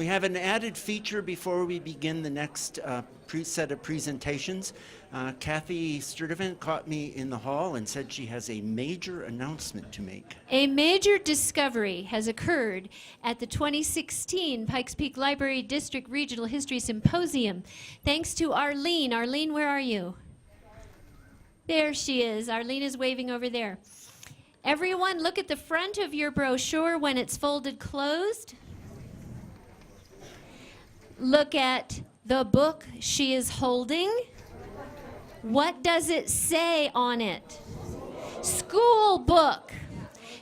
We have an added feature before we begin the next set of presentations. Kathy Sturdivant caught me in the hall and said she has a major announcement to make. A major discovery has occurred at the 2016 Pikes Peak Library District Regional History Symposium, thanks to Arlene. Arlene, where are you? There she is. Arlene is waving over there. Everyone, look at the front of your brochure when it's folded closed. Look at the book she is holding. What does it say on it? School book.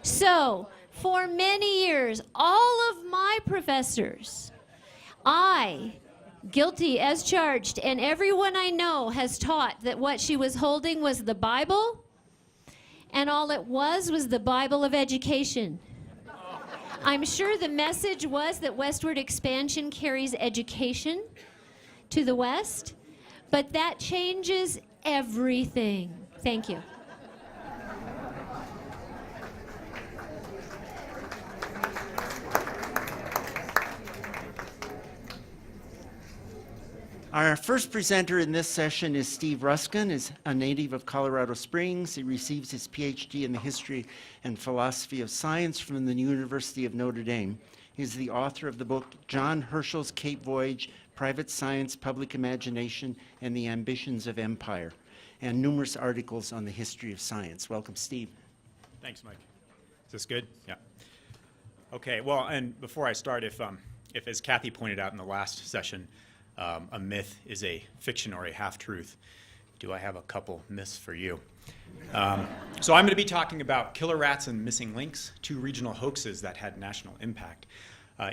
So, for many years, all of my professors, I, guilty as charged, and everyone I know has taught that what she was holding was the Bible, and all it was the Bible of education. I'm sure the message was that westward expansion carries education to the west, but that changes everything. Thank you. Our first presenter in this session is Steve Ruskin, is a native of Colorado Springs. He receives his PhD in the history and philosophy of science from the University of Notre Dame. He's the author of the book John Herschel's Cape Voyage, Private Science, Public Imagination, and the Ambitions of Empire, and numerous articles on the history of science. Welcome, Steve. Thanks, Mike. Is this good? Yeah. Okay, well, and before I start, if as Kathy pointed out in the last session, a myth is a fiction or a half-truth, do I have a couple myths for you? So I'm going to be talking about killer rats and missing links, two regional hoaxes that had national impact.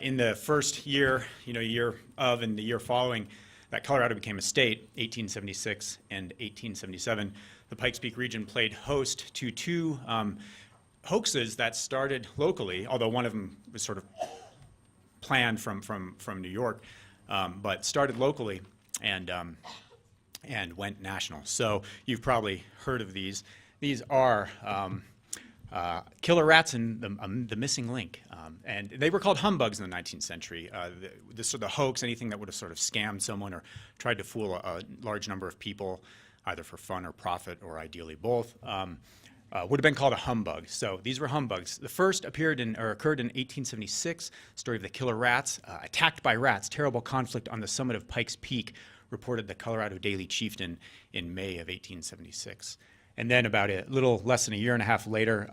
In the first year, year of and the year following that Colorado became a state, 1876 and 1877, the Pikes Peak region played host to two hoaxes that started locally, although one of them was sort of planned from New York. But started locally and went national. So you've probably heard of these. These are killer rats and the missing link. And they were called humbugs in the 19th century. The hoax, anything that would have sort of scammed someone or tried to fool a large number of people, either for fun or profit or ideally both, would have been called a humbug. So these were humbugs. The first occurred in 1876, story of the killer rats, attacked by rats, terrible conflict on the summit of Pikes Peak, reported the Colorado Daily Chieftain in May of 1876. And then about a little less than a year and a half later,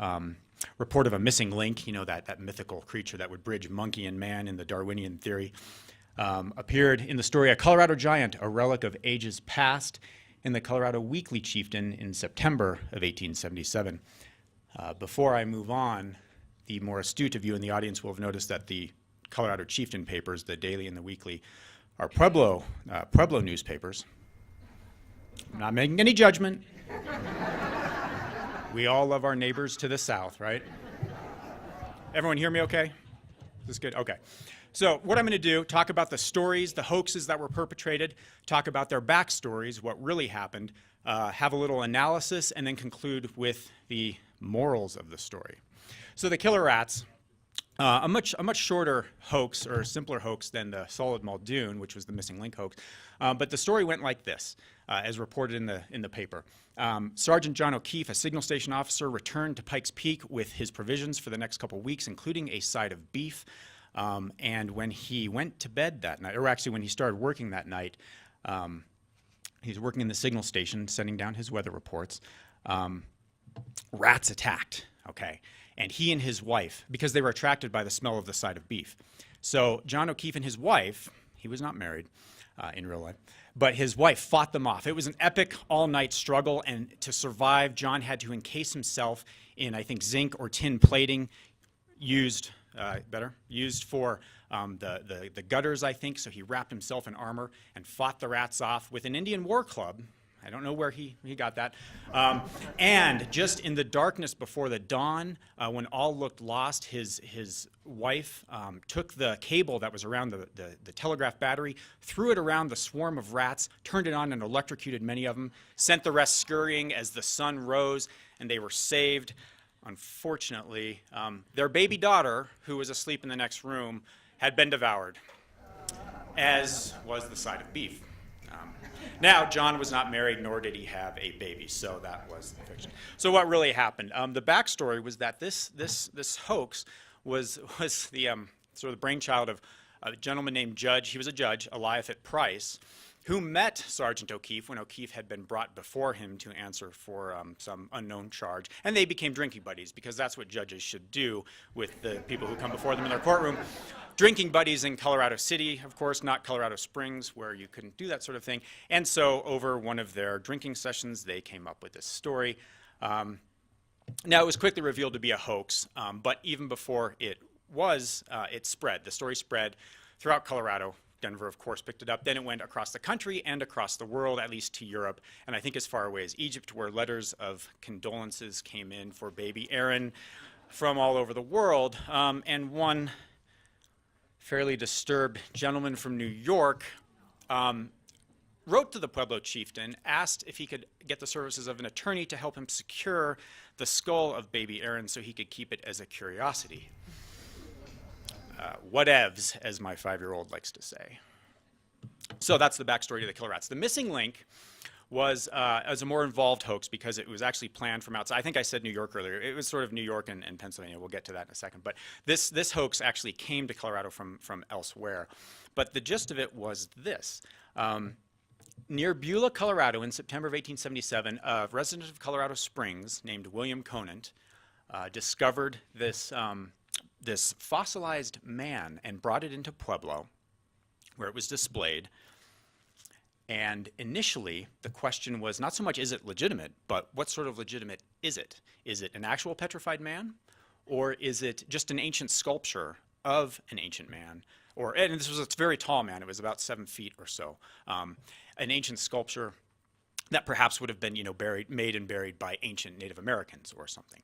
report of a missing link, that mythical creature that would bridge monkey and man in the Darwinian theory, appeared in the story A Colorado Giant, a Relic of Ages Past, in the Colorado Weekly Chieftain in September of 1877. Before I move on, the more astute of you in the audience will have noticed that the Colorado Chieftain papers, the Daily and the Weekly, are Pueblo newspapers. I'm not making any judgment. We all love our neighbors to the south, right? Everyone hear me okay? Is this good? Okay. So what I'm going to do, talk about the stories, the hoaxes that were perpetrated, talk about their backstories, what really happened, have a little analysis, and then conclude with the morals of the story. So the killer rats, a much shorter hoax or simpler hoax than the solid Muldoon, which was the missing link hoax. But the story went like this, as reported in the paper. Sergeant John O'Keefe, a signal station officer, returned to Pikes Peak with his provisions for the next couple weeks, including a side of beef. And when he went to bed that night, or actually when he started working that night, he was working in the signal station, sending down his weather reports. Rats attacked, okay? And he and his wife, because they were attracted by the smell of the side of beef. So John O'Keefe and his wife, he was not married in real life, but his wife fought them off. It was an epic all-night struggle, and to survive, John had to encase himself in, I think, zinc or tin plating, used for the gutters, I think, so he wrapped himself in armor and fought the rats off with an Indian war club. I don't know where he got that. And just in the darkness before the dawn, when all looked lost, his wife took the cable that was around the telegraph battery, threw it around the swarm of rats, turned it on and electrocuted many of them, sent the rest scurrying as the sun rose, and they were saved. Unfortunately, their baby daughter, who was asleep in the next room, had been devoured. as was the side of beef. Now, John was not married, nor did he have a baby, so that was the fiction. So what really happened? The backstory was that this hoax was the sort of the brainchild of a gentleman named Judge. He was a judge, Eliathan Price, who met Sergeant O'Keefe when O'Keefe had been brought before him to answer for some unknown charge. And they became drinking buddies, because that's what judges should do with the people who come before them in their courtroom. Drinking buddies in Colorado City, of course, not Colorado Springs, where you couldn't do that sort of thing. And so over one of their drinking sessions, they came up with this story. Now, it was quickly revealed to be a hoax, but even before it was, it spread. The story spread throughout Colorado. Denver, of course, picked it up. Then it went across the country and across the world, at least to Europe, and I think as far away as Egypt, where letters of condolences came in for baby Aaron from all over the world. And one fairly disturbed gentleman from New York wrote to the Pueblo chieftain, asked if he could get the services of an attorney to help him secure the skull of baby Aaron so he could keep it as a curiosity. Whatevs, as my 5-year-old likes to say. So that's the backstory to the killer rats. The missing link was as a more involved hoax, because it was actually planned from outside. I think I said New York earlier. It was sort of New York and Pennsylvania. We'll get to that in a second. But this hoax actually came to Colorado from elsewhere. But the gist of it was this. Near Beulah, Colorado, in September of 1877, a resident of Colorado Springs named William Conant discovered this fossilized man and brought it into Pueblo, where it was displayed. And initially, the question was not so much, is it legitimate, but what sort of legitimate is it? Is it an actual petrified man, or is it just an ancient sculpture of an ancient man? And this was a very tall man. It was about 7 feet or so. An ancient sculpture that perhaps would have been, made and buried by ancient Native Americans or something.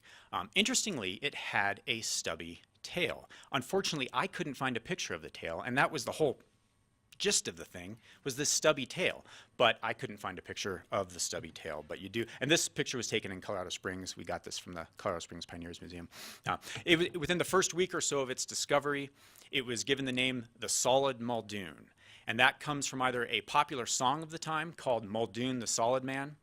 Interestingly, it had a stubby tail. Unfortunately, I couldn't find a picture of the tail, and that was the whole gist of the thing, was this stubby tail. But I couldn't find a picture of the stubby tail, but you do. And this picture was taken in Colorado Springs. We got this from the Colorado Springs Pioneers Museum. Within the first week or so of its discovery, it was given the name the Solid Muldoon. And that comes from either a popular song of the time called Muldoon the Solid Man,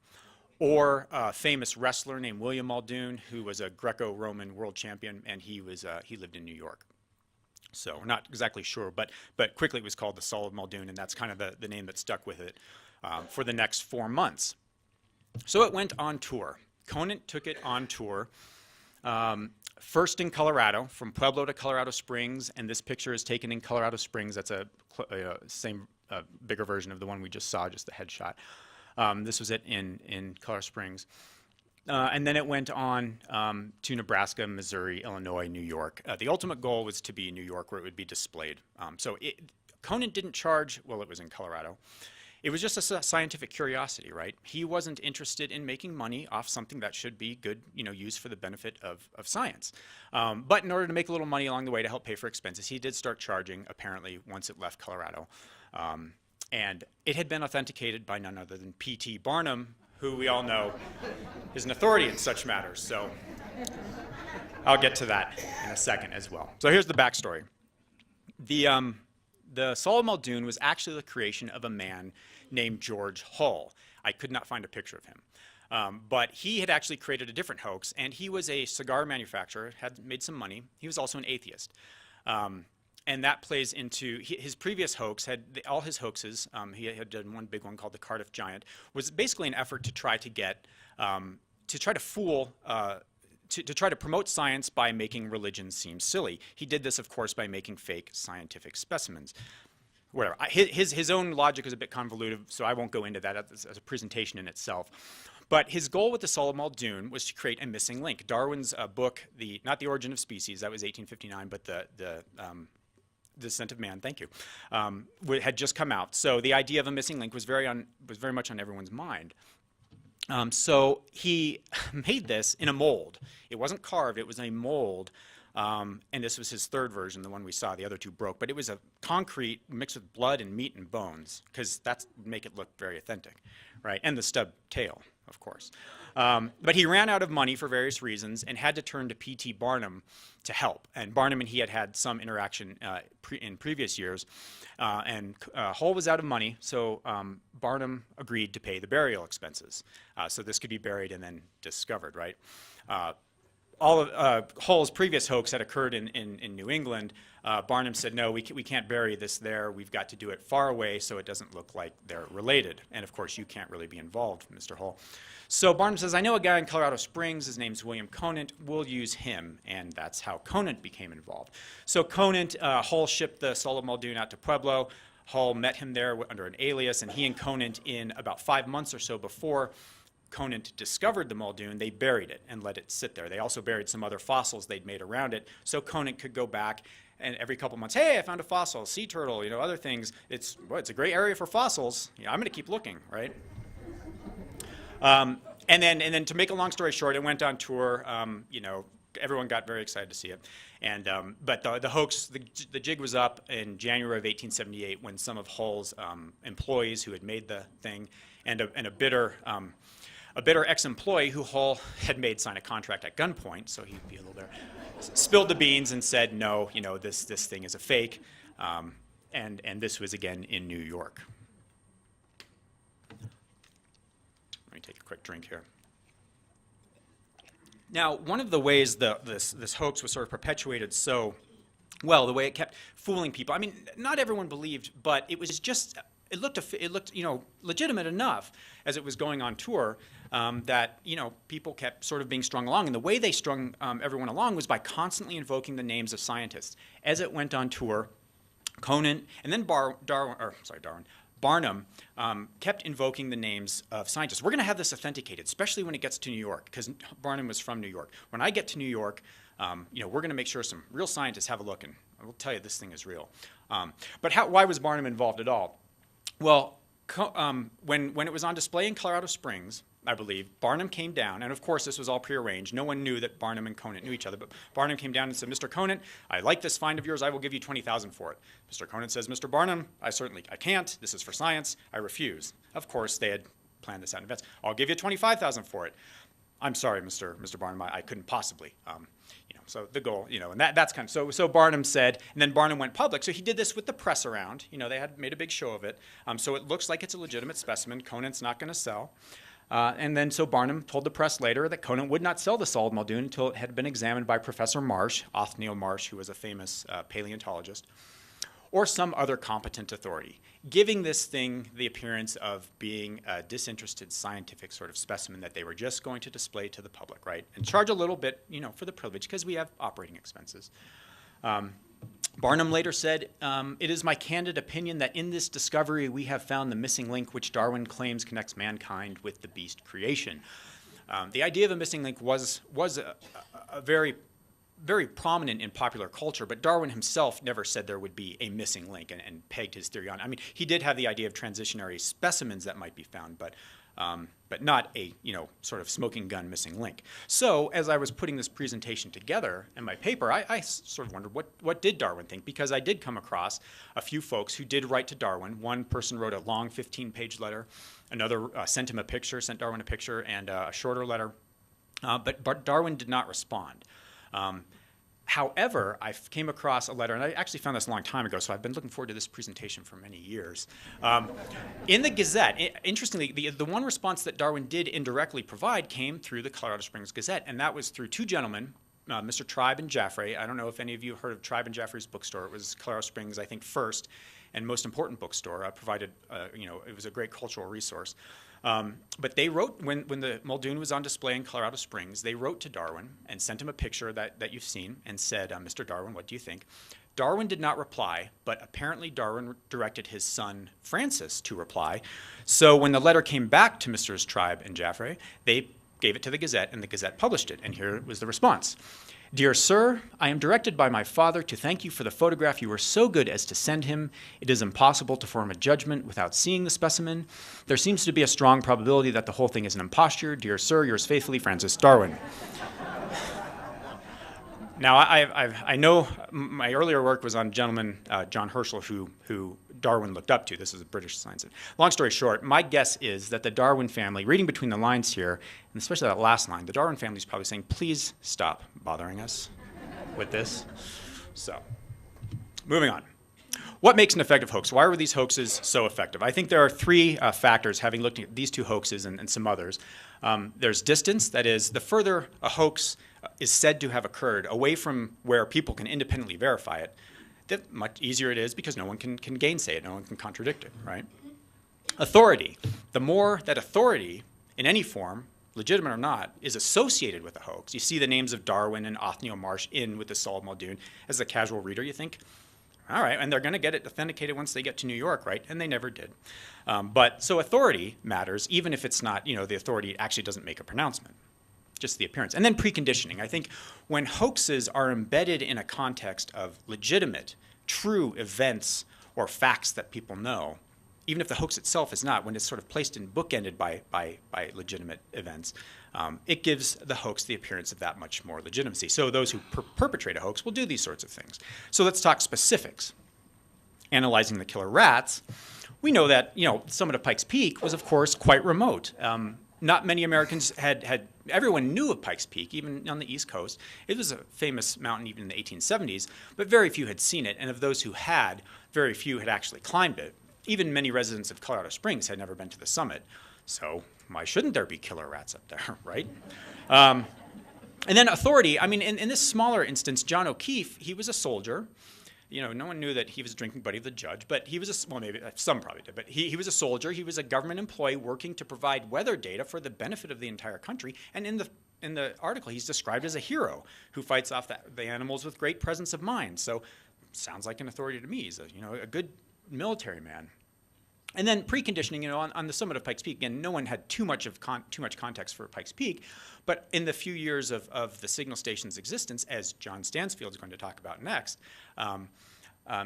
or a famous wrestler named William Muldoon, who was a Greco-Roman world champion, and he lived in New York. So not exactly sure, but quickly it was called the Solid Muldoon, and that's kind of the name that stuck with it for the next 4 months. So it went on tour. Conant took it on tour, first in Colorado, from Pueblo to Colorado Springs, and this picture is taken in Colorado Springs. That's a same bigger version of the one we just saw, just the headshot. This was it in Colorado Springs. And then it went on to Nebraska, Missouri, Illinois, New York. The ultimate goal was to be New York, where it would be displayed. Conant didn't charge, well, it was in Colorado. It was just a scientific curiosity, right? He wasn't interested in making money off something that should be good, used for the benefit of science. But in order to make a little money along the way to help pay for expenses, he did start charging, apparently, once it left Colorado. And it had been authenticated by none other than P.T. Barnum, who we all know is an authority in such matters. So I'll get to that in a second as well. So here's the backstory. The Solid Muldoon was actually the creation of a man named George Hull. I could not find a picture of him. But he had actually created a different hoax, and he was a cigar manufacturer, had made some money. He was also an atheist. And that plays into his previous hoax. All his hoaxes, he had done one big one called the Cardiff Giant, was basically an effort to try to get, to try to promote science by making religion seem silly. He did this, of course, by making fake scientific specimens. Whatever. His own logic is a bit convoluted, so I won't go into that as a presentation in itself. But his goal with the Solid Muldoon was to create a missing link. Darwin's book, not The Origin of Species, that was 1859, but the Descent of Man, thank you, had just come out. So the idea of a missing link was very much on everyone's mind. So he made this in a mold. It wasn't carved, it was a mold. And this was his third version, the one we saw. The other two broke. But it was a concrete mixed with blood and meat and bones, because that would make it look very authentic, right? And the stub tail, of course. But he ran out of money for various reasons and had to turn to P.T. Barnum to help. And Barnum and he had some interaction in previous years. And Hull was out of money, so Barnum agreed to pay the burial expenses. So this could be buried and then discovered, right? All of Hull's previous hoax had occurred in New England. Barnum said, no, we can't bury this there. We've got to do it far away so it doesn't look like they're related. And of course, you can't really be involved, Mr. Hull. So Barnum says, I know a guy in Colorado Springs. His name's William Conant. We'll use him. And that's how Conant became involved. So Conant, Hull shipped the soul of Muldoon out to Pueblo. Hull met him there under an alias, and he and Conant, in about 5 months or so before Conant discovered the Muldoon, they buried it and let it sit there. They also buried some other fossils they'd made around it, so Conant could go back and every couple months, hey, I found a fossil, sea turtle, other things. It's a great area for fossils. I'm going to keep looking, right? And then to make a long story short, it went on tour. Everyone got very excited to see it. And but the hoax, the jig was up in January of 1878 when some of Hull's employees who had made the thing and a bitter ex-employee who Hull had made sign a contract at gunpoint, so he'd be a little there, spilled the beans and said, no, this thing is a fake. And this was again in New York. Let me take a quick drink here. Now, one of the ways this hoax was sort of perpetuated so well, the way it kept fooling people, I mean, not everyone believed, but it was just, it looked legitimate enough as it was going on tour that, people kept sort of being strung along. And the way they strung everyone along was by constantly invoking the names of scientists. As it went on tour, Conant, and then Barnum kept invoking the names of scientists. We're going to have this authenticated, especially when it gets to New York, because Barnum was from New York. When I get to New York, we're going to make sure some real scientists have a look, and I will tell you this thing is real. But why was Barnum involved at all? Well, when it was on display in Colorado Springs, I believe, Barnum came down, and of course this was all prearranged. No one knew that Barnum and Conant knew each other, but Barnum came down and said, Mr. Conant, I like this find of yours, I will give you $20,000 for it. Mr. Conant says, Mr. Barnum, I can't, this is for science, I refuse. Of course, they had planned this out in advance. I'll give you $25,000 for it. I'm sorry, Mr. Barnum, I couldn't possibly. So the goal, and that's kind of, so Barnum said, and then Barnum went public. So he did this with the press around. They had made a big show of it. So it looks like it's a legitimate specimen. Conant's not going to sell. And then so Barnum told the press later that Conant would not sell the solid Muldoon until it had been examined by Professor Marsh, Othniel Marsh, who was a famous paleontologist, or some other competent authority, giving this thing the appearance of being a disinterested scientific sort of specimen that they were just going to display to the public, right? And charge a little bit, for the privilege, because we have operating expenses. Barnum later said, it is my candid opinion that in this discovery we have found the missing link which Darwin claims connects mankind with the beast creation. The idea of a missing link was a very, very prominent in popular culture, but Darwin himself never said there would be a missing link and pegged his theory on. I mean, he did have the idea of transitionary specimens that might be found, but not a sort of smoking gun missing link. So as I was putting this presentation together in my paper, I sort of wondered what did Darwin think, because I did come across a few folks who did write to Darwin. One person wrote a long 15-page letter, another sent Darwin a picture and a shorter letter, but Darwin did not respond. However, I came across a letter, and I actually found this a long time ago, so I've been looking forward to this presentation for many years. In the Gazette, interestingly, the one response that Darwin did indirectly provide came through the Colorado Springs Gazette, and that was through two gentlemen, Mr. Tribe and Jaffray. I don't know if any of you heard of Tribe and Jaffray's bookstore. It was Colorado Springs, I think, first and most important bookstore. Provided, it was a great cultural resource. But they wrote, when the Muldoon was on display in Colorado Springs, they wrote to Darwin and sent him a picture that you've seen and said, Mr. Darwin, what do you think? Darwin did not reply, but apparently Darwin directed his son, Francis, to reply. So when the letter came back to Messrs. Tribe and Jaffray, they gave it to the Gazette, and the Gazette published it. And here was the response. Dear sir, I am directed by my father to thank you for the photograph you were so good as to send him. It is impossible to form a judgment without seeing the specimen. There seems to be a strong probability that the whole thing is an imposture. Dear sir, yours faithfully, Francis Darwin. Now, I know my earlier work was on a gentleman, John Herschel, who Darwin looked up to. This is a British scientist. Long story short, my guess is that the Darwin family, reading between the lines here, and especially that last line, the Darwin family is probably saying, please stop bothering us with this. So, moving on. What makes an effective hoax? Why were these hoaxes so effective? I think there are three factors, having looked at these two hoaxes and some others. There's distance, that is, the further a hoax is said to have occurred away from where people can independently verify it, the much easier it is because no one can gainsay it, no one can contradict it, right? Authority. The more that authority, in any form, legitimate or not, is associated with a hoax. You see the names of Darwin and Othniel Marsh in with the Saul Muldoon. As a casual reader, you think, all right, and they're going to get it authenticated once they get to New York, right? And they never did. So authority matters, even if it's not, the authority actually doesn't make a pronouncement, just the appearance. And then preconditioning. I think when hoaxes are embedded in a context of legitimate, true events or facts that people know, even if the hoax itself is not, when it's sort of placed and bookended by legitimate events, it gives the hoax the appearance of that much more legitimacy. So those who perpetrate a hoax will do these sorts of things. So let's talk specifics. Analyzing the killer rats, we know that summit of Pikes Peak was, of course, quite remote. Not many Americans everyone knew of Pikes Peak, even on the East Coast. It was a famous mountain even in the 1870s, but very few had seen it. And of those who had, very few had actually climbed it. Even many residents of Colorado Springs had never been to the summit. So why shouldn't there be killer rats up there, right? And then authority. I mean, in this smaller instance, John O'Keefe, he was a soldier. No one knew that he was a drinking buddy of the judge, but he was well, maybe some probably did, but he was a soldier. He was a government employee working to provide weather data for the benefit of the entire country. And in the article, he's described as a hero who fights off the animals with great presence of mind. So sounds like an authority to me. He's a good military man. And then preconditioning, on the summit of Pikes Peak, again, no one had too much context for Pikes Peak, but in the few years of the signal station's existence, as John Stansfield is going to talk about next,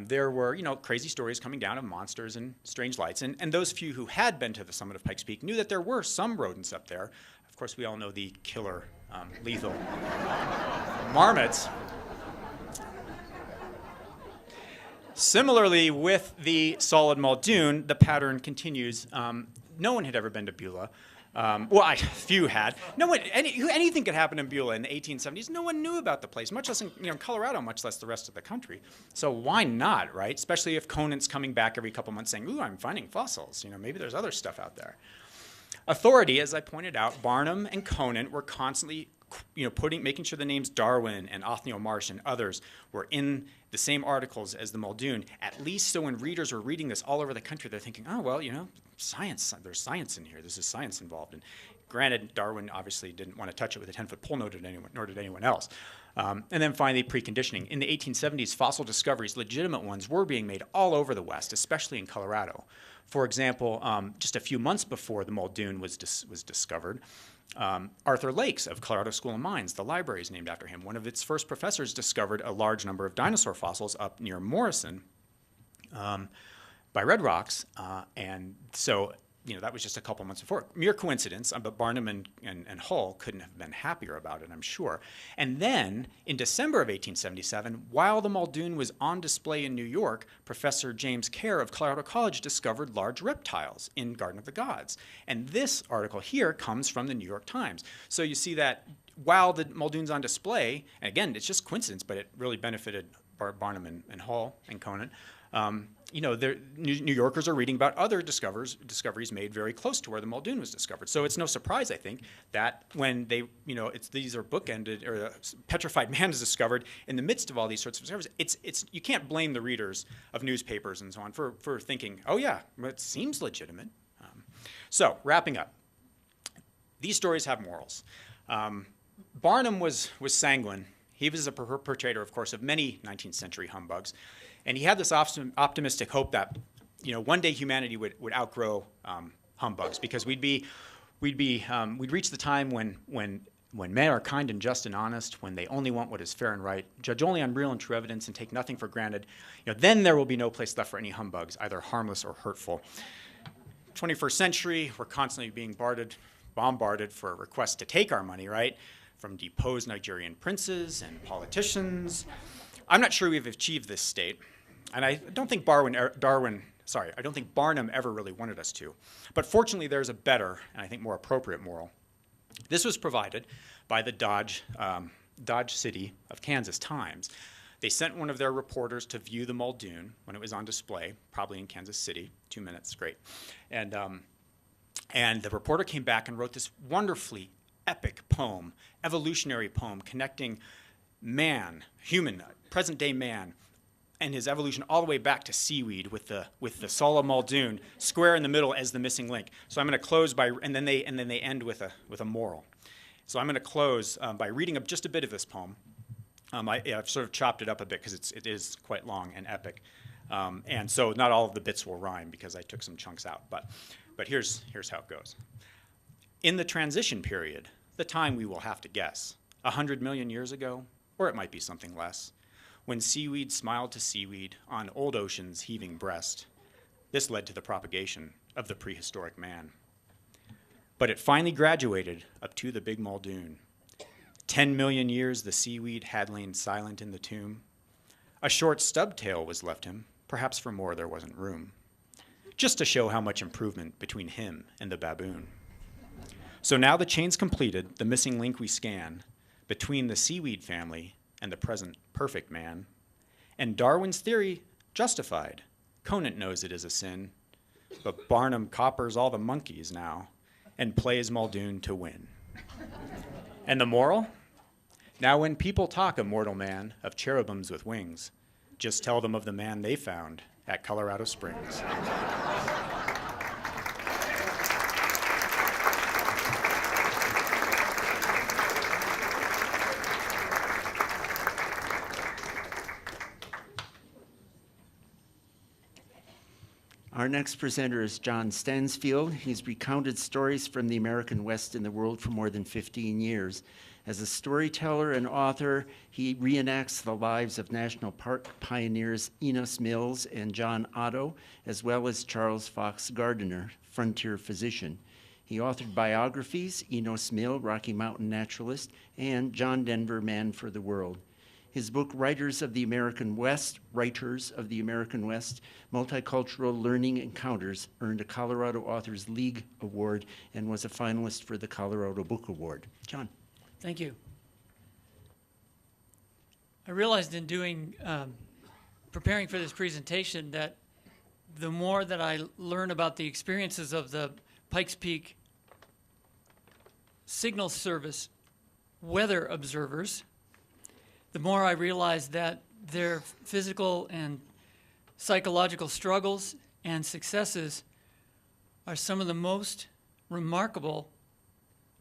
there were crazy stories coming down of monsters and strange lights, and those few who had been to the summit of Pikes Peak knew that there were some rodents up there. Of course, we all know the killer, lethal marmots. Similarly, with the solid Muldoon, the pattern continues. No one had ever been to Beulah. Few had. No one. Anything could happen in Beulah in the 1870s. No one knew about the place, much less in Colorado, much less the rest of the country. So why not, right? Especially if Conant's coming back every couple months saying, "Ooh, I'm finding fossils. Maybe there's other stuff out there." Authority, as I pointed out, Barnum and Conant were constantly making sure the names Darwin and Othniel Marsh and others were in the same articles as the Muldoon, at least so when readers were reading this all over the country, they're thinking, oh, well, science, there's science in here. This is science involved. And granted, Darwin obviously didn't want to touch it with a 10-foot pole, nor did anyone else. And then finally, preconditioning. In the 1870s, fossil discoveries, legitimate ones, were being made all over the West, especially in Colorado. For example, just a few months before the Muldoon was discovered, Arthur Lakes of Colorado School of Mines, the library is named after him. One of its first professors discovered a large number of dinosaur fossils up near Morrison by Red Rocks, and so that was just a couple months before. Mere coincidence, but Barnum and Hull couldn't have been happier about it, I'm sure. And then, in December of 1877, while the Muldoon was on display in New York, Professor James Kerr of Colorado College discovered large reptiles in Garden of the Gods. And this article here comes from the New York Times. So you see that while the Muldoon's on display, and again, it's just coincidence, but it really benefited Barnum and Hull and Conant, New Yorkers are reading about other discoveries made very close to where the Muldoon was discovered. So it's no surprise, I think, that when these are bookended, or a petrified man is discovered in the midst of all these sorts of discoveries, you can't blame the readers of newspapers and so on for thinking, oh yeah, it seems legitimate. So wrapping up, these stories have morals. Barnum was sanguine. He was a perpetrator, of course, of many 19th century humbugs. And he had this optimistic hope that, one day humanity would outgrow humbugs, because we'd reach the time when men are kind and just and honest, when they only want what is fair and right, judge only on real and true evidence, and take nothing for granted. Then there will be no place left for any humbugs, either harmless or hurtful. 21st century, we're constantly being bombarded for requests to take our money, right, from deposed Nigerian princes and politicians. I'm not sure we've achieved this state, and I don't think Darwin I don't think Barnum ever really wanted us to. But fortunately, there's a better, and I think more appropriate moral. This was provided by the Dodge City of Kansas Times. They sent one of their reporters to view the Muldoon when it was on display, probably in Kansas City. 2 minutes, great. And the reporter came back and wrote this wonderfully epic poem, evolutionary poem, connecting man, human, present-day man, and his evolution all the way back to seaweed with the Sala Muldoon square in the middle as the missing link. So I'm going to close by, and then they end with a moral. So I'm going to close by reading just a bit of this poem. I've sort of chopped it up a bit because it is quite long and epic, and so not all of the bits will rhyme because I took some chunks out. But here's how it goes. In the transition period, the time we will have to guess, 100 million years ago, or it might be something less, when seaweed smiled to seaweed on old ocean's heaving breast, this led to the propagation of the prehistoric man. But it finally graduated up to the big Muldoon. 10 million years the seaweed had lain silent in the tomb. A short stubtail was left him, perhaps for more there wasn't room, just to show how much improvement between him and the baboon. So now the chain's completed, the missing link we scan, between the seaweed family and the present perfect man. And Darwin's theory justified. Conant knows it is a sin, but Barnum coppers all the monkeys now and plays Muldoon to win. And the moral? Now when people talk, a mortal man, of cherubims with wings, just tell them of the man they found at Colorado Springs. Our next presenter is John Stansfield. He's recounted stories from the American West and the world for more than 15 years. As a storyteller and author, he reenacts the lives of national park pioneers Enos Mills and John Otto, as well as Charles Fox Gardiner, frontier physician. He authored biographies, Enos Mill, Rocky Mountain naturalist, and John Denver, Man for the World. His book, Writers of the American West, Multicultural Learning Encounters, earned a Colorado Authors League Award and was a finalist for the Colorado Book Award. John. Thank you. I realized in preparing for this presentation that the more that I learn about the experiences of the Pikes Peak Signal Service weather observers, the more I realize that their physical and psychological struggles and successes are some of the most remarkable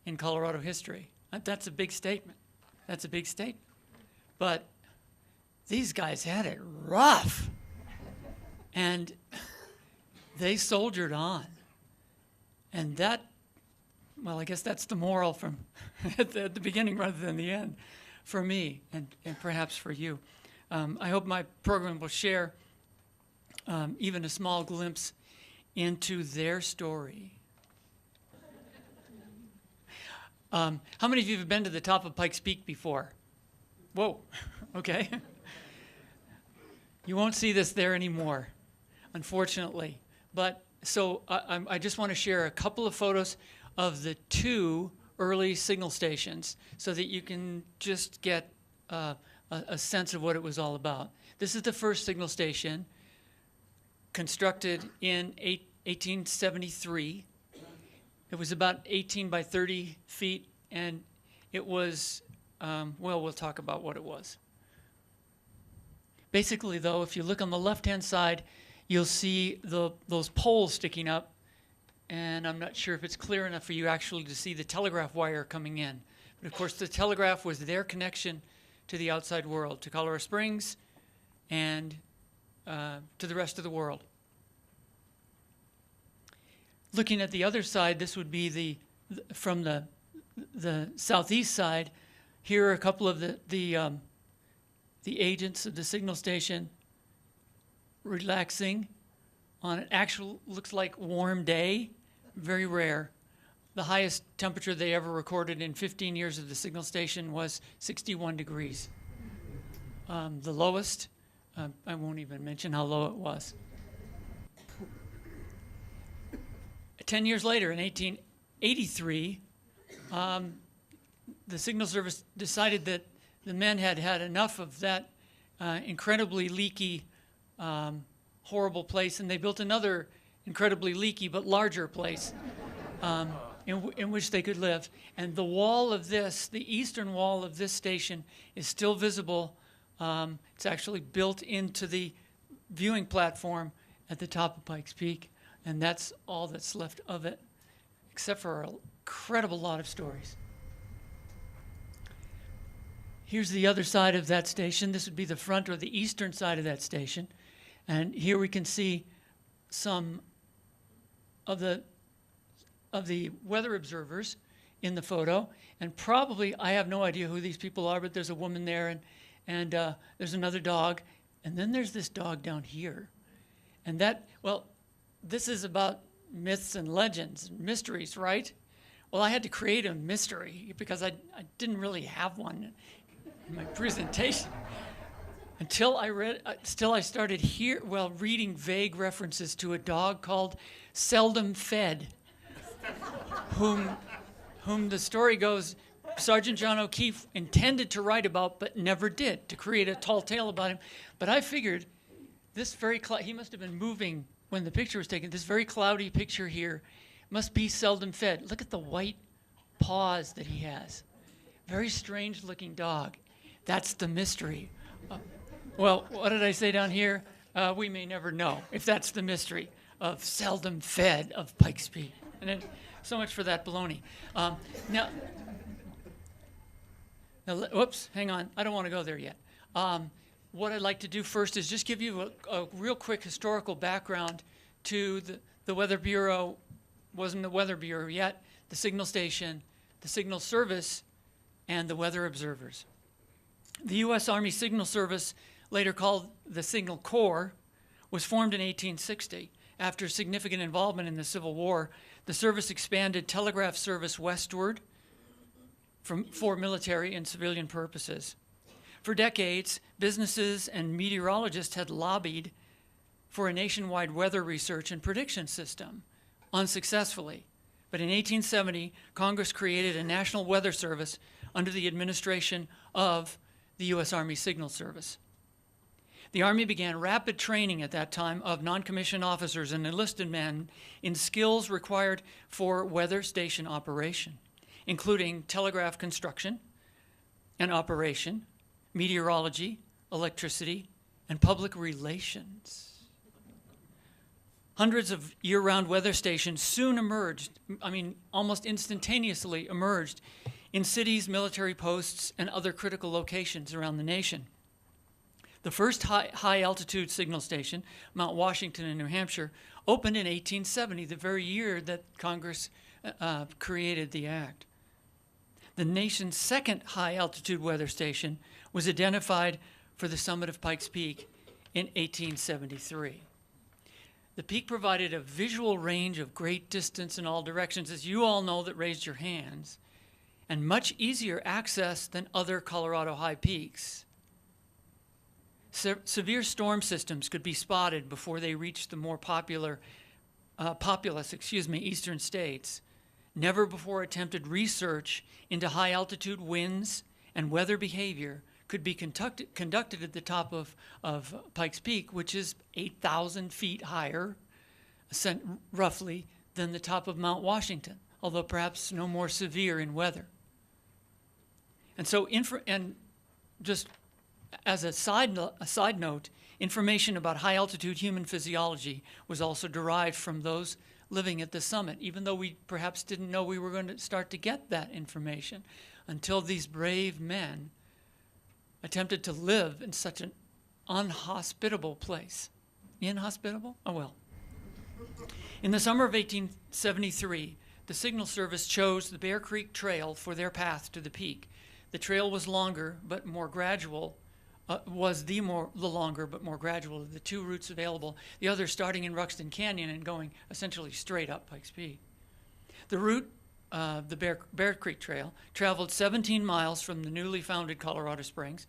in Colorado history. That's a big statement. That's a big statement. But these guys had it rough. And they soldiered on. And that, well, I guess that's the moral from at the beginning rather than the end for me and perhaps for you. I hope my program will share even a small glimpse into their story. How many of you have been to the top of Pikes Peak before? Whoa, okay. You won't see this there anymore, unfortunately. But so I just want to share a couple of photos of the two early signal stations so that you can just get a sense of what it was all about. This is the first signal station, constructed in 1873. It was about 18 by 30 feet, and it was, well, we'll talk about what it was. Basically, though, if you look on the left-hand side, you'll see those poles sticking up, and I'm not sure if it's clear enough for you actually to see the telegraph wire coming in. But of course, the telegraph was their connection to the outside world, to Colorado Springs and to the rest of the world. Looking at the other side, this would be from the southeast side. Here are a couple of the agents of the signal station relaxing on an actual, looks like warm day, very rare. The highest temperature they ever recorded in 15 years of the signal station was 61 degrees. The lowest, I won't even mention how low it was. 10 years later, in 1883, the Signal Service decided that the men had had enough of that incredibly leaky, horrible place, and they built another incredibly leaky but larger place in which they could live. And the wall of this, the eastern wall of this station, is still visible. It's actually built into the viewing platform at the top of Pikes Peak, and that's all that's left of it, except for an incredible lot of stories. Here's the other side of that station. This would be the front or the eastern side of that station. And here we can see some of the weather observers in the photo. And probably, I have no idea who these people are, but there's a woman there, and there's another dog. And then there's this dog down here. And that, well, this is about myths and legends, and mysteries, right? Well, I had to create a mystery because I didn't really have one in my presentation until I started reading vague references to a dog called Seldom Fed, whom the story goes Sergeant John O'Keefe intended to write about but never did, to create a tall tale about him. But I figured this he must have been moving when the picture was taken. This very cloudy picture here must be Seldom Fed. Look at the white paws that he has. Very strange looking dog. That's the mystery. Well, what did I say down here? We may never know if that's the mystery of Seldom Fed of Pikes Peak. And then, so much for that baloney. Now, whoops, hang on. I don't want to go there yet. What I'd like to do first is just give you a real quick historical background to the Weather Bureau. Wasn't the Weather Bureau yet, the Signal Station, the Signal Service, and the weather observers. The U.S. Army Signal Service, later called the Signal Corps, was formed in 1860. After significant involvement in the Civil War, the service expanded telegraph service westward for military and civilian purposes. For decades, businesses and meteorologists had lobbied for a nationwide weather research and prediction system, unsuccessfully. But in 1870, Congress created a National Weather Service under the administration of the U.S. Army Signal Service. The Army began rapid training at that time of non-commissioned officers and enlisted men in skills required for weather station operation, including telegraph construction and operation, meteorology, electricity, and public relations. Hundreds of year-round weather stations soon emerged, almost instantaneously emerged in cities, military posts, and other critical locations around the nation. The first high-altitude signal station, Mount Washington in New Hampshire, opened in 1870, the very year that Congress created the act. The nation's second high-altitude weather station was identified for the summit of Pikes Peak in 1873. The peak provided a visual range of great distance in all directions, as you all know that raised your hands, and much easier access than other Colorado high peaks. Severe storm systems could be spotted before they reached the more populous eastern states. Never before attempted research into high-altitude winds and weather behavior could be conducted at the top of Pikes Peak, which is 8,000 feet higher, roughly, than the top of Mount Washington, although perhaps no more severe in weather. And so, just as a side note, information about high-altitude human physiology was also derived from those living at the summit, even though we perhaps didn't know we were going to start to get that information until these brave men attempted to live in such an unhospitable place. Inhospitable? Oh, well. In the summer of 1873, the Signal Service chose the Bear Creek Trail for their path to the peak. The trail was longer but more gradual, the longer but more gradual of the two routes available, the other starting in Ruxton Canyon and going essentially straight up Pikes Peak. The route, the Bear Creek Trail, traveled 17 miles from the newly founded Colorado Springs,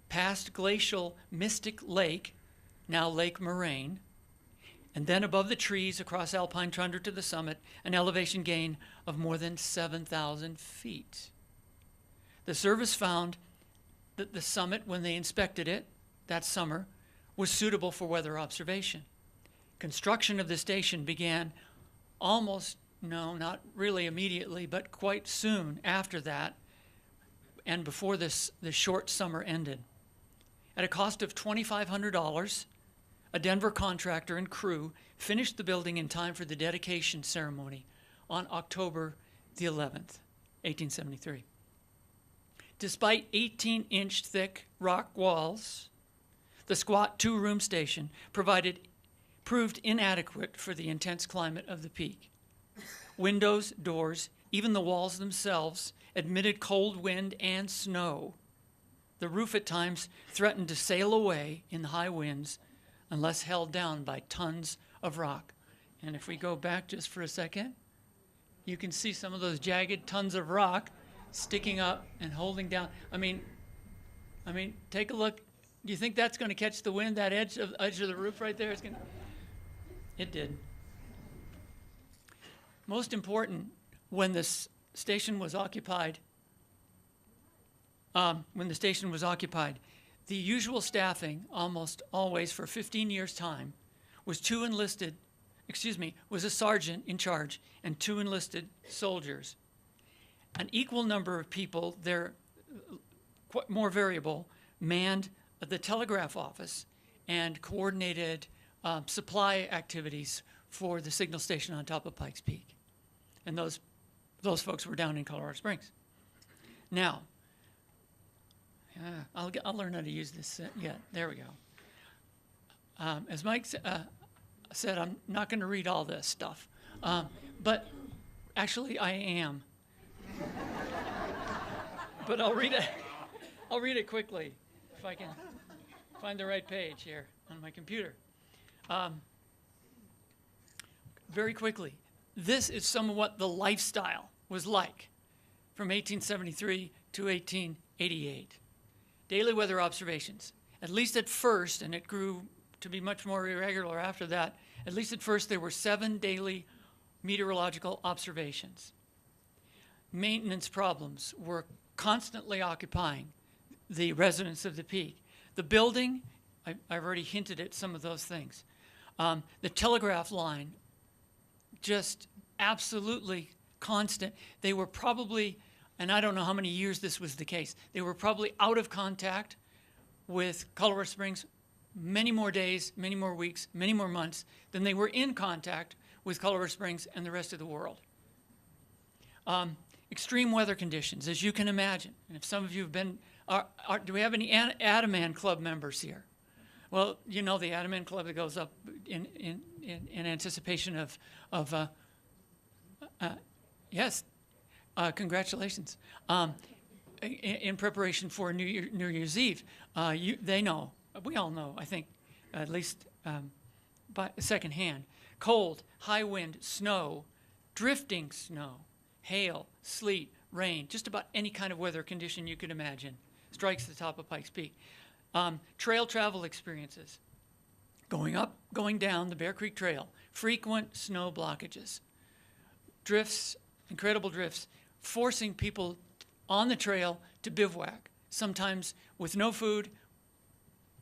past glacial Mystic Lake, now Lake Moraine, And then above the trees across alpine tundra to the summit, an elevation gain of more than 7,000 feet. The service found that the summit, when they inspected it that summer, was suitable for weather observation. Construction of the station began not really immediately, but quite soon after that, and before the short summer ended. At a cost of $2,500, a Denver contractor and crew finished the building in time for the dedication ceremony on October the 11th, 1873. Despite 18-inch thick rock walls, the squat two-room station proved inadequate for the intense climate of the peak. Windows, doors, even the walls themselves admitted cold wind and snow. The roof at times threatened to sail away in the high winds unless held down by tons of rock. And if we go back just for a second, you can see some of those jagged tons of rock sticking up and holding down. I mean, take a look. Do you think that's going to catch the wind, that edge of the roof right there? It did. Most important, when this station was occupied, the usual staffing, almost always for 15 years' time, was a sergeant in charge and 2 enlisted soldiers. An equal number of people, they're quite more variable, manned the telegraph office and coordinated supply activities for the signal station on top of Pikes Peak. And those folks were down in Colorado Springs. Now, I'll learn how to use this. There we go. As Mike said, I'm not going to read all this stuff, but actually I am. But I'll read it. I'll read it quickly if I can find the right page here on my computer. Very quickly, this is some of what the lifestyle was like from 1873 to 1888. Daily weather observations. At least at first, and it grew to be much more irregular after that, at least at first there were 7 daily meteorological observations. Maintenance problems were constantly occupying the residents of the peak. The building, I've already hinted at some of those things. The telegraph line, just absolutely constant. They were probably, and I don't know how many years this was the case, they were probably out of contact with Colorado Springs many more days, many more weeks, many more months than they were in contact with Colorado Springs and the rest of the world. Extreme weather conditions, as you can imagine. And if some of you have been, do we have any Adaman Club members here? Well, you know the Adaman Club that goes up in anticipation of yes, congratulations. In preparation for New Year's Eve, they know, we all know, I think, at least by secondhand. Cold, high wind, snow, drifting snow, hail, sleet, rain, just about any kind of weather condition you could imagine strikes the top of Pikes Peak. Trail travel experiences, going up, going down the Bear Creek Trail, frequent snow blockages, drifts, incredible drifts, forcing people on the trail to bivouac, sometimes with no food,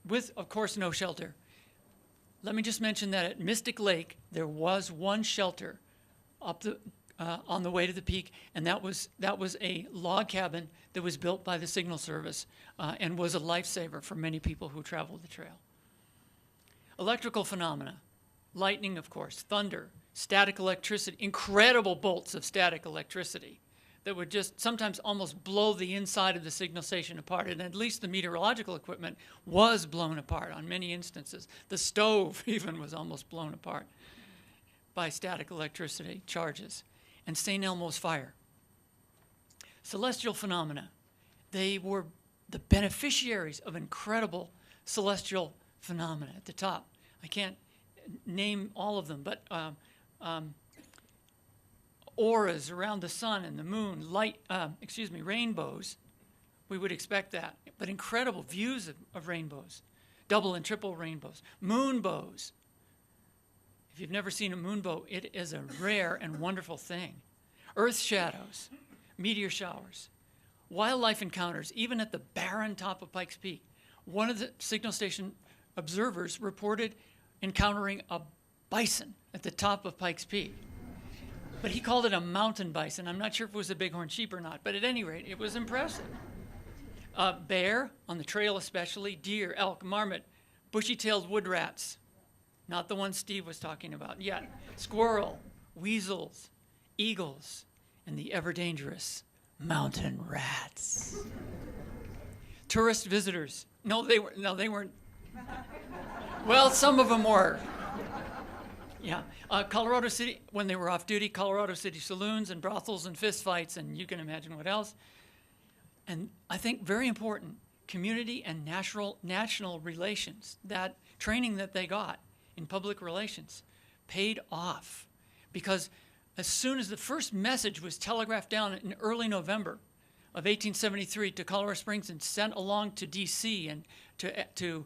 with, of course, no shelter. Let me just mention that at Mystic Lake, there was one shelter up on the way to the peak, and that was a log cabin that was built by the Signal Service and was a lifesaver for many people who traveled the trail. Electrical phenomena, lightning, of course, thunder, static electricity, incredible bolts of static electricity that would just sometimes almost blow the inside of the signal station apart, and at least the meteorological equipment was blown apart on many instances. The stove even was almost blown apart by static electricity charges. And St. Elmo's fire. Celestial phenomena. They were the beneficiaries of incredible celestial phenomena at the top. I can't name all of them, but auras around the sun and the moon, rainbows. We would expect that, but incredible views of rainbows, double and triple rainbows, moonbows, If you've never seen a moonbow, it is a rare and wonderful thing. Earth shadows, meteor showers, wildlife encounters, even at the barren top of Pikes Peak. One of the signal station observers reported encountering a bison at the top of Pikes Peak. But he called it a mountain bison. I'm not sure if it was a bighorn sheep or not, but at any rate, it was impressive. Bear, on the trail especially, deer, elk, marmot, bushy-tailed wood rats, not the one Steve was talking about yet, squirrel, weasels, eagles, and the ever-dangerous mountain rats. Tourist visitors. No, they weren't. Well, some of them were. Yeah. Colorado City, when they were off duty, Colorado City saloons and brothels and fistfights, and you can imagine what else. And I think very important, community and national relations, that training that they got in public relations paid off. Because as soon as the first message was telegraphed down in early November of 1873 to Colorado Springs and sent along to D.C. and to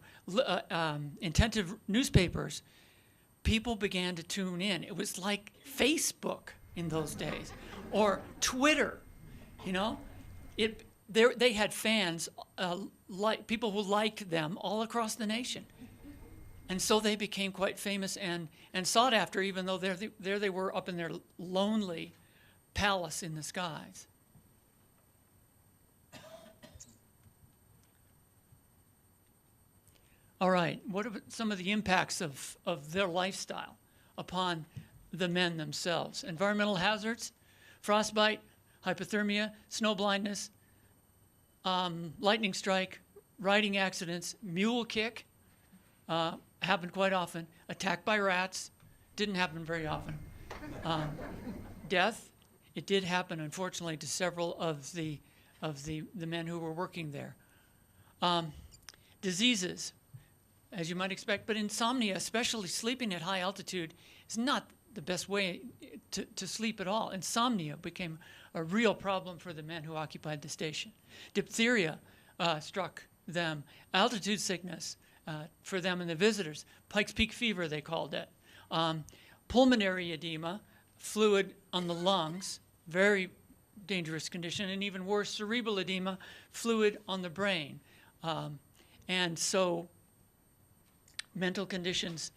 intensive newspapers, people began to tune in. It was like Facebook in those days, or Twitter, you know. They had fans, people who liked them all across the nation. And so they became quite famous and sought after, even though there they were up in their lonely palace in the skies. All right, what are some of the impacts of their lifestyle upon the men themselves? Environmental hazards, frostbite, hypothermia, snow blindness, lightning strike, riding accidents, mule kick, happened quite often. Attack by rats, didn't happen very often. Death, it did happen, unfortunately, to several of the men who were working there. Diseases, as you might expect, but insomnia, especially sleeping at high altitude, is not the best way to sleep at all. Insomnia became a real problem for the men who occupied the station. Diphtheria struck them. Altitude sickness for them and the visitors. Pikes Peak fever, they called it. Pulmonary edema, fluid on the lungs, very dangerous condition, and even worse, cerebral edema, fluid on the brain. And so mental conditions,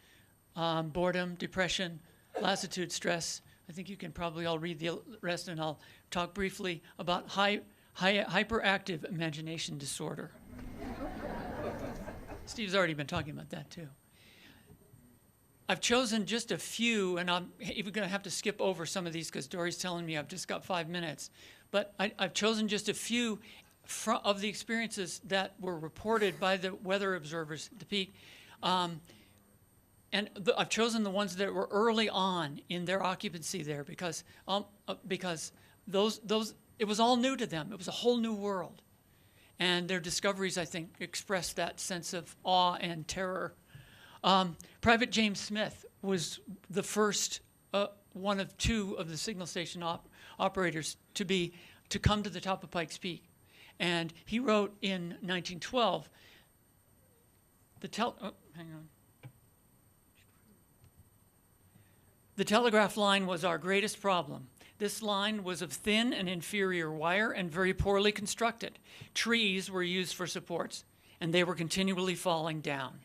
boredom, depression, lassitude, stress. I think you can probably all read the rest, and I'll talk briefly about hyperactive imagination disorder. Steve's already been talking about that too. I've chosen just a few, and I'm even going to have to skip over some of these because Dory's telling me I've just got 5 minutes. But I've chosen just a few of the experiences that were reported by the weather observers at the peak. And I've chosen the ones that were early on in their occupancy there because those it was all new to them. It was a whole new world. And their discoveries, I think, expressed that sense of awe and terror. Private James Smith was the first one of two of the signal station operators to come to the top of Pikes Peak. And he wrote in 1912, The telegraph line was our greatest problem. This line was of thin and inferior wire and very poorly constructed. Trees were used for supports, and they were continually falling down.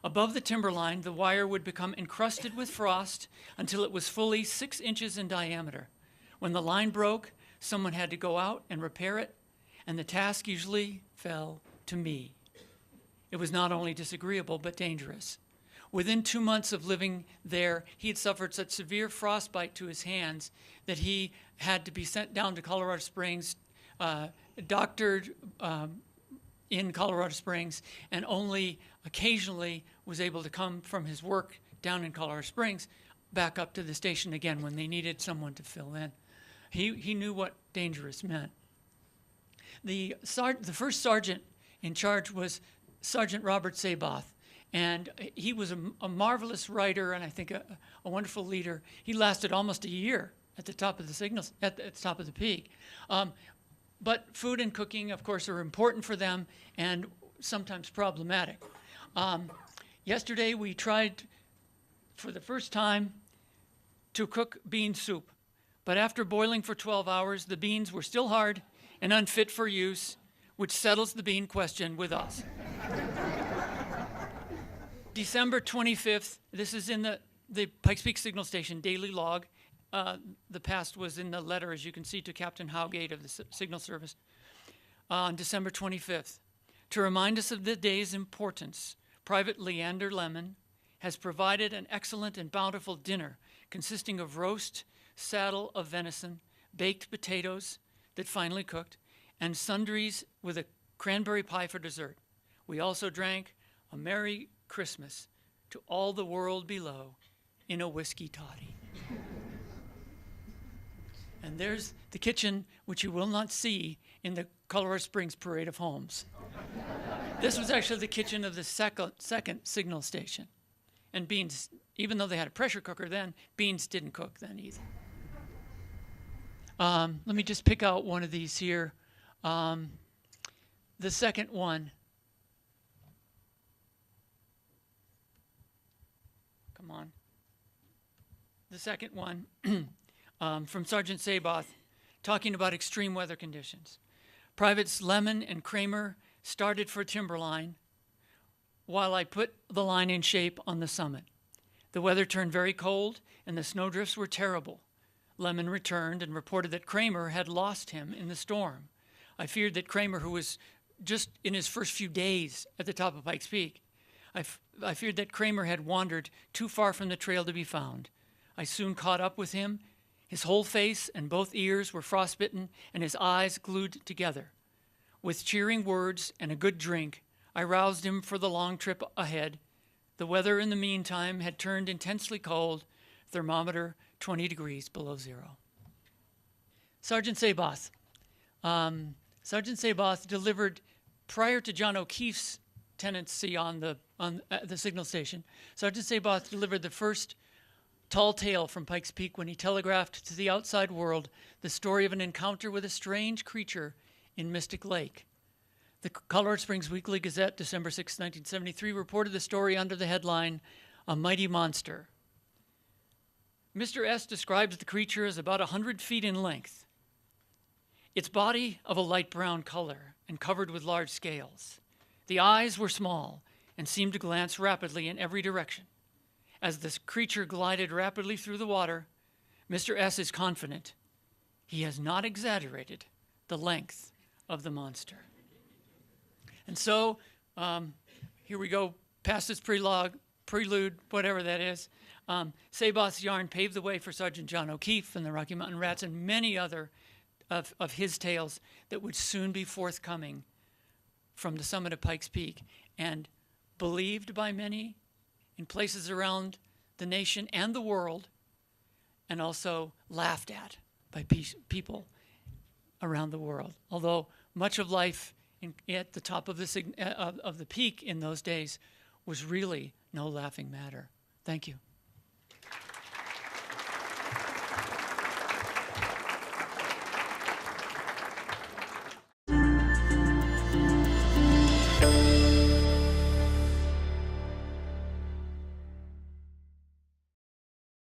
Above the timberline, the wire would become encrusted with frost until it was fully 6 inches in diameter. When the line broke, someone had to go out and repair it, and the task usually fell to me. It was not only disagreeable, but dangerous. Within 2 months of living there, he had suffered such severe frostbite to his hands that he had to be sent down to Colorado Springs, doctored in Colorado Springs, and only occasionally was able to come from his work down in Colorado Springs back up to the station again when they needed someone to fill in. He knew what dangerous meant. The first sergeant in charge was Sergeant Robert Saboth. And he was a marvelous writer and I think a wonderful leader. He lasted almost a year at the top of the signals, at the top of the peak. But food and cooking, of course, are important for them and sometimes problematic. Yesterday we tried for the first time to cook bean soup. But after boiling for 12 hours, the beans were still hard and unfit for use, which settles the bean question with us. December 25th, this is in the Pikes Peak Signal Station daily log. The past was in the letter, as you can see, to Captain Howgate of the Signal Service. On December 25th, to remind us of the day's importance, Private Leander Lemon has provided an excellent and bountiful dinner consisting of roast saddle of venison, baked potatoes that finely cooked, and sundries with a cranberry pie for dessert. We also drank a Merry Christmas to all the world below in a whiskey toddy. And there's the kitchen, which you will not see in the Colorado Springs Parade of Homes. This was actually the kitchen of the second signal station. And beans, even though they had a pressure cooker then, beans didn't cook then either. Let me just pick out one of these here. The second one. Come on. The second one from Sergeant Saboth, talking about extreme weather conditions. Privates Lemon and Kramer started for timberline while I put the line in shape on the summit. The weather turned very cold and the snowdrifts were terrible. Lemon returned and reported that Kramer had lost him in the storm. I feared that Kramer, who was just in his first few days at the top of Pikes Peak, I feared that Kramer had wandered too far from the trail to be found. I soon caught up with him. His whole face and both ears were frostbitten and his eyes glued together. With cheering words and a good drink, I roused him for the long trip ahead. The weather in the meantime had turned intensely cold, thermometer 20 degrees below zero. Sergeant Saboth. Sergeant Saboth delivered, prior to John O'Keefe's tenancy on the signal station, Sergeant Saboth delivered the first tall tale from Pikes Peak when he telegraphed to the outside world the story of an encounter with a strange creature in Mystic Lake. The Colorado Springs Weekly Gazette, December 6, 1973, reported the story under the headline, "A Mighty Monster." Mr. S. describes the creature as about 100 feet in length. Its body of a light brown color and covered with large scales. The eyes were small and seemed to glance rapidly in every direction. As this creature glided rapidly through the water, Mr. S. is confident he has not exaggerated the length of the monster. And so, here we go, past this prelude, whatever that is. Saboth's yarn paved the way for Sergeant John O'Keefe and the Rocky Mountain Rats and many other of his tales that would soon be forthcoming from the summit of Pikes Peak and believed by many in places around the nation and the world, and also laughed at by people around the world. Although much of life at the top of the peak in those days was really no laughing matter. Thank you.